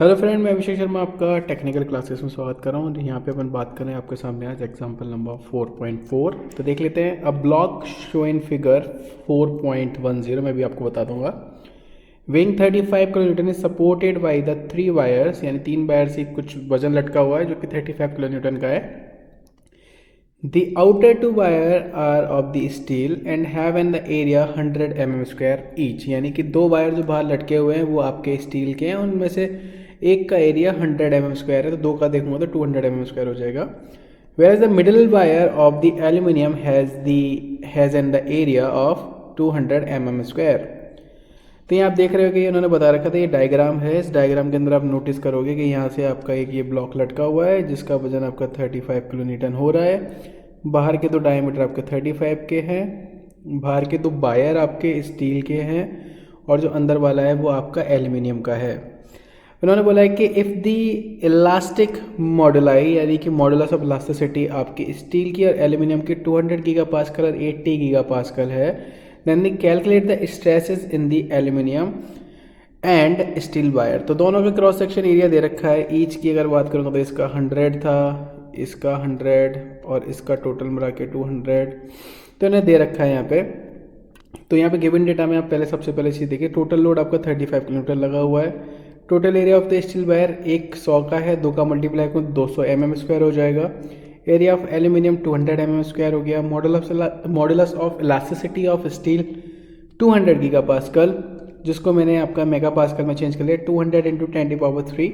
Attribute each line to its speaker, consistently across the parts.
Speaker 1: Hello friend, मैं अभिषेक शर्मा आपका technical classes में स्वागत कर रहा हूँ। यहाँ पे अपन बात करें आपके सामने आज एग्जांपल नंबर 4.4। तो देख लेते हैं। A block show in figure 4.10 मैं भी आपको बता दूंगा। Wing 35 kilo Newton is supported by the 3 wires, यानी 3 वायर से कुछ वजन लटका हुआ है जो कि 35 किलो न्यूटन का है। The outer two wire are of the steel and have an area 100 mm² each, यानी कि दो वायर जो बाहर लटके हुए हैं वो आपके स्टील के हैं। उनमें से एक का एरिया 100 mm² है, तो दो का देखूंगा तो 200 mm² हो जाएगा। Whereas the middle wire of the aluminium has an the area of 200 mm²। तो ये आप देख रहे हो कि उन्होंने बता रखा था, ये डायग्राम है। इस डायग्राम के अंदर आप नोटिस करोगे कि यहाँ से आपका एक ये ब्लॉक लटका हुआ है जिसका वजन आपका 35 किलो न्यूटन हो रहा है। बाहर के दो डायमीटर आपके 35 के हैं, बाहर के दो वायर आपके स्टील के हैं और जो अंदर वाला है वो आपका एल्यूमिनियम का है। उन्होंने बोला है कि इफ़ दी इलास्टिक मॉडुलाई, यानी कि मॉडुलस ऑफ इलास्टिसिटी आपकी स्टील की और एल्यूमिनियम की 200 गीगा पास्कल और 80 गीगा पास्कल है, then the calculate the stresses in the aluminium and steel wire. तो दोनों का क्रॉस सेक्शन एरिया दे रखा है। ईच की अगर बात करूँगा तो इसका 100 था, इसका 100 और इसका टोटल मिला के 200, तो इन्हें दे रखा है यहाँ पे। तो यहाँ पे गिवन डेटा में आप पहले सबसे पहले चीज़ देखिए, टोटल लोड आपका 35 किलोमीटर लगा हुआ है। Total area of the steel wire एक 100 का है, 2 का मल्टीप्लाई को 200 mm² हो जाएगा। एरिया ऑफ एल्यूमिनियम 200 mm² हो गया। Modulus of elasticity of steel 200 giga pascal, जिसको मैंने आपका मेगा पास्कल में चेंज कर लिया, 200 into 10⁻3।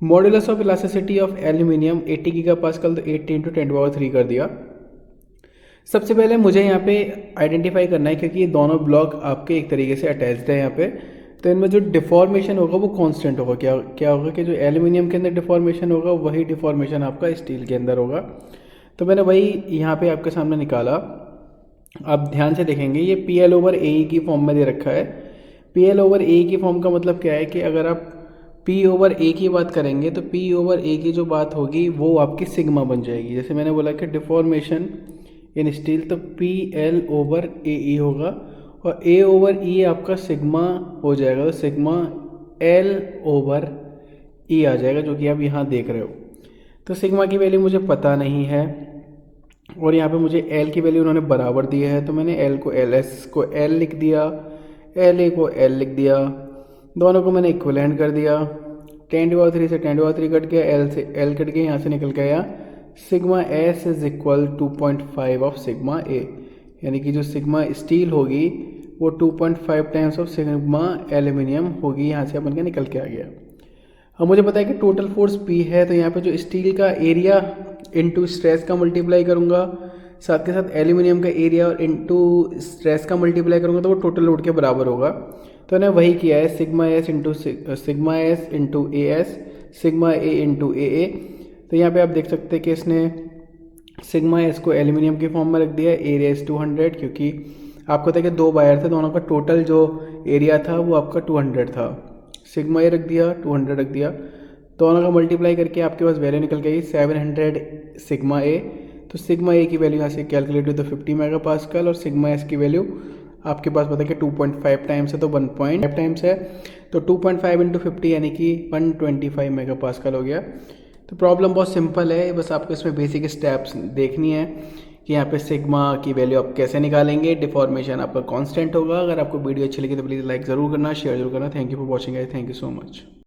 Speaker 1: Modulus of elasticity of aluminium 80 giga pascal, तो 80 इंटू 10⁻3 कर दिया। सबसे पहले मुझे यहाँ पे आइडेंटिफाई करना है, क्योंकि ये दोनों ब्लॉक आपके एक तरीके से अटैच्ड है यहाँ पे, तो इनमें जो डिफॉर्मेशन होगा वो कांस्टेंट होगा। क्या होगा कि जो एल्यूमिनियम के अंदर डिफॉर्मेशन होगा वही डिफॉर्मेशन आपका स्टील के अंदर होगा। तो मैंने वही यहाँ पे आपके सामने निकाला। आप ध्यान से देखेंगे, ये PL/AE की फॉर्म में दे रखा है। PL/AE की फॉर्म का मतलब क्या है कि अगर आप P/A की बात करेंगे तो P/A की जो बात होगी वो आपकी सिग्मा बन जाएगी। जैसे मैंने बोला कि डिफॉर्मेशन इन स्टील, तो PL/AE होगा और A/E आपका सिग्मा हो जाएगा, तो सिग्मा L/E आ जाएगा, जो कि आप यहाँ देख रहे हो। तो सिग्मा की वैल्यू मुझे पता नहीं है और यहाँ पे मुझे L की वैल्यू उन्होंने बराबर दी है, तो मैंने L को LS को L लिख दिया, LA को L लिख दिया, दोनों को मैंने इक्विवेलेंट कर दिया। 10⁻3 से 10⁻3 कट गया, L से L कट गया, यहाँ से निकल के आया sigma S is equal 2.5 of sigma A, यानी कि जो सिग्मा स्टील होगी वो 2.5 टाइम्स ऑफ सिग्मा एल्यूमिनियम होगी। यहाँ से अपन का निकल के आ गया। अब मुझे पता है कि टोटल फोर्स P है, तो यहाँ पे जो स्टील का एरिया इनटू स्ट्रेस का मल्टीप्लाई करूँगा, साथ के साथ एल्यूमिनियम का एरिया और इनटू स्ट्रेस का मल्टीप्लाई करूँगा, तो वो टोटल लोड के बराबर होगा। तो मैंने वही किया है, sigma S into AS, sigma A into AA। तो यहाँ पे आप देख सकते हैं कि इसने सिग्मा S को एल्यूमिनियम की फॉर्म में रख दिया, एरिया इज 200, क्योंकि आपको पता है कि दो वायर थे, दोनों का टोटल जो एरिया था वो आपका 200 था। सिग्मा A रख दिया, 200 रख दिया, दोनों का मल्टीप्लाई करके आपके पास वैल्यू निकल गई 700 सिग्मा A। तो सिग्मा A की वैल्यू यहाँ से कैलकुलेट हुई तो 50 मेगा पास्कल, और सिग्मा S की वैल्यू आपके पास पता है कि 2.5 टाइम्स है, तो 1.5 टाइम्स है, तो 2.5 इंटू 50 यानी कि 125 मेगा पास्कल हो गया। तो प्रॉब्लम बहुत सिंपल है, बस आपको इसमें बेसिक स्टेप्स देखनी है कि यहाँ पे सिग्मा की वैल्यू आप कैसे निकालेंगे। डिफॉर्मेशन आपका कांस्टेंट होगा। अगर आपको वीडियो अच्छी लगी तो प्लीज़ लाइक ज़रूर करना, शेयर जरूर करना। Thank you for watching guys, thank you so much.